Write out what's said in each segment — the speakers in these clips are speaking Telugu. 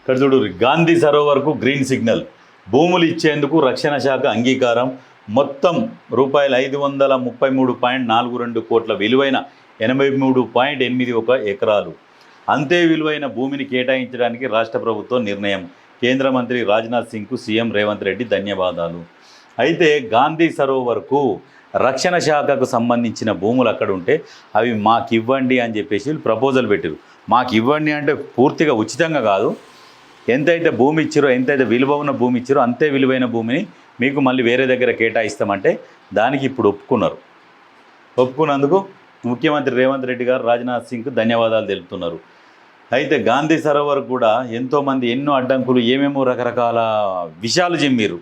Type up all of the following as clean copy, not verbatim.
ఇక్కడ చూడు, గాంధీ సరోవర్కు గ్రీన్ సిగ్నల్, భూములు ఇచ్చేందుకు రక్షణ శాఖ అంగీకారం. మొత్తం రూపాయలు 533.42 కోట్ల విలువైన 83.81 ఎకరాలు అంతే విలువైన భూమిని కేటాయించడానికి రాష్ట్ర ప్రభుత్వం నిర్ణయం. కేంద్ర మంత్రి రాజ్నాథ్ సింగ్కు సీఎం రేవంత్ రెడ్డి ధన్యవాదాలు. అయితే గాంధీ సరోవర్కు రక్షణ శాఖకు సంబంధించిన భూములు అక్కడ ఉంటే అవి మాకు ఇవ్వండి అని చెప్పేసి ప్రపోజల్ పెట్టారు. మాకు ఇవ్వండి అంటే పూర్తిగా ఉచితంగా కాదు, ఎంతైతే భూమి ఇచ్చారో, ఎంతైతే విలువ ఉన్న భూమి ఇచ్చారో అంతే విలువైన భూమిని మీకు మళ్ళీ వేరే దగ్గర కేటాయిస్తామంటే దానికి ఇప్పుడు ఒప్పుకున్నారు. ఒప్పుకున్నందుకు ముఖ్యమంత్రి రేవంత్ రెడ్డి గారు రాజ్నాథ్ సింగ్కు ధన్యవాదాలు తెలుపుతున్నారు. అయితే గాంధీ సరోవర్ కూడా ఎంతోమంది ఎన్నో అడ్డంకులు ఏమేమో రకరకాల విషయాలు చెప్పారు.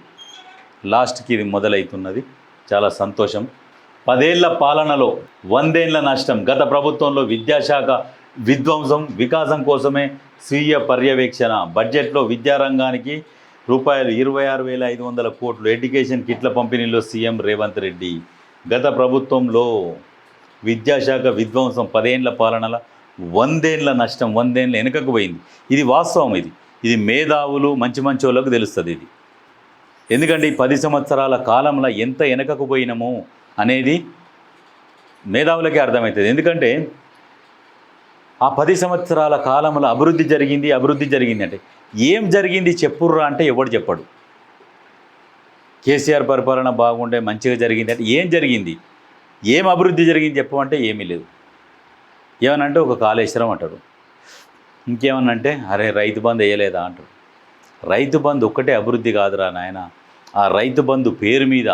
లాస్ట్కి ఇది మొదలవుతున్నది. చాలా సంతోషం. 10 ఏళ్ల పాలనలో 100 ఏళ్ల నష్టం. గత ప్రభుత్వంలో విద్యాశాఖ విధ్వంసం, వికాసం కోసమే స్వీయ పర్యవేక్షణ. బడ్జెట్లో విద్యారంగానికి రూపాయలు 26,500 కోట్లు. ఎడ్యుకేషన్ కిట్ల పంపిణీలో సీఎం రేవంత్ రెడ్డి. గత ప్రభుత్వంలో విద్యాశాఖ విధ్వంసం, 10 ఏళ్ల పాలనల 100 ఏళ్ల నష్టం, 100 ఏళ్ళ వెనుకకు పోయింది. ఇది వాస్తవం. ఇది మేధావులు మంచి వాళ్ళకు తెలుస్తుంది ఇది. ఎందుకంటే ఈ 10 సంవత్సరాల కాలంలో ఎంత వెనకకు పోయినాము అనేది మేధావులకే అర్థమవుతుంది. ఎందుకంటే ఆ 10 సంవత్సరాల కాలంలో అభివృద్ధి జరిగింది అంటే ఏం జరిగింది చెప్పుర్రా అంటే ఎవడు చెప్పడు. కేసీఆర్ పరిపాలన బాగుండే మంచిగా జరిగింది అంటే ఏం జరిగింది, ఏం అభివృద్ధి జరిగింది చెప్పమంటే ఏమీ లేదు. ఏమనంటే ఒక కాళేశ్వరం అంటాడు, ఇంకేమనంటే అరే రైతు బంధు వేయలేదా అంటాడు. రైతు బంధు ఒక్కటే అభివృద్ధి కాదురా నాయన. ఆ రైతు బంధు పేరు మీద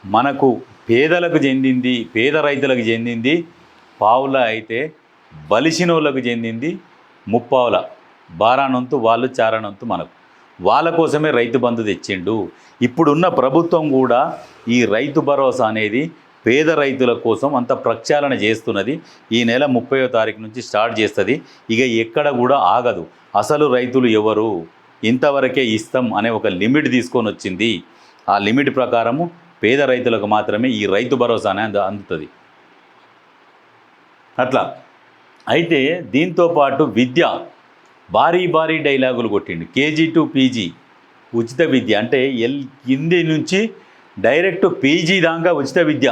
మనకు పేదలకు చెందింది, పేద రైతులకు చెందింది పావుల అయితే బలిసినోళ్ళకు చెందింది ముప్పావుల. బారానంతు వాళ్ళు, చారానంతు మనకు. వాళ్ళ కోసమే రైతు బంధు తెచ్చిండు. ఇప్పుడున్న ప్రభుత్వం కూడా ఈ రైతు భరోసా అనేది పేద రైతుల కోసం అంత ప్రక్షాళన చేస్తున్నది. ఈ నెల 30వ తారీఖు నుంచి స్టార్ట్ చేస్తుంది. ఇక ఎక్కడ కూడా ఆగదు. అసలు రైతులు ఎవరు, ఇంతవరకే ఇస్తాం అనే ఒక లిమిట్ తీసుకొని వచ్చింది. ఆ లిమిట్ ప్రకారము పేద రైతులకు మాత్రమే ఈ రైతు భరోసా అనేది అందుతుంది. అట్లా అయితే దీంతోపాటు విద్య భారీ డైలాగులు కొట్టిండు. KG to PG ఉచిత విద్య అంటే కింది నుంచి డైరెక్ట్ PG దాకా ఉచిత విద్య.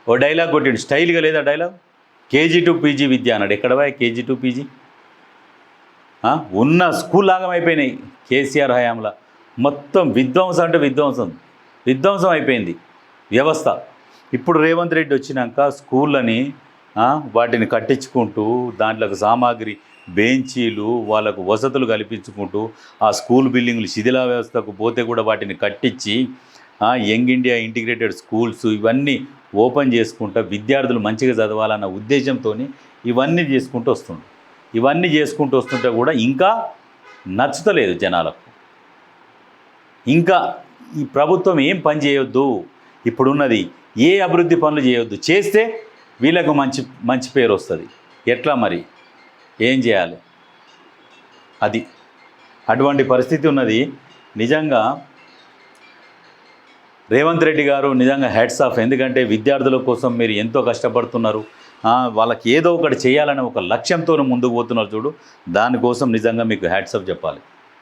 ఓ డైలాగ్ కొట్టిండు, స్టైల్గా లేదా డైలాగ్. KG to PG విద్య అన్నాడు. ఎక్కడ KG to PG? ఉన్న స్కూల్ లాగా అయిపోయినాయి కేసీఆర్ హయాంలో. మొత్తం విధ్వంసం అంటే విధ్వంసం అయిపోయింది వ్యవస్థ. ఇప్పుడు రేవంత్ రెడ్డి వచ్చినాక స్కూళ్ళని వాటిని కట్టించుకుంటూ దాంట్లోకి సామాగ్రి, బెంచీలు, వాళ్ళకు వసతులు కల్పించుకుంటూ ఆ స్కూల్ బిల్డింగ్లు శిథిల వ్యవస్థకు పోతే కూడా వాటిని కట్టించి యంగ్ ఇండియా ఇంటిగ్రేటెడ్ స్కూల్స్ ఇవన్నీ ఓపెన్ చేసుకుంటూ విద్యార్థులు మంచిగా చదవాలన్న ఉద్దేశంతో ఇవన్నీ చేసుకుంటూ వస్తుంటే కూడా ఇంకా నచ్చుతలేదు జనాలకు. ఇంకా ఈ ప్రభుత్వం ఏం పని చేయొద్దు, ఇప్పుడున్నది ఏ అభివృద్ధి పనులు చేయొద్దు, చేస్తే వీళ్ళకు మంచి పేరు వస్తుంది. ఎట్లా మరి ఏం చేయాలి? అటువంటి పరిస్థితి ఉన్నది. నిజంగా రేవంత్ రెడ్డి గారు నిజంగా హ్యాట్స్ ఆఫ్. ఎందుకంటే విద్యార్థుల కోసం మీరు ఎంతో కష్టపడుతున్నారు. వాళ్ళకి ఏదో ఒకటి చేయాలనే ఒక లక్ష్యంతో ముందుకు పోతున్నారు చూడు. దానికోసం నిజంగా మీకు హ్యాట్స్ ఆఫ్ చెప్పాలి.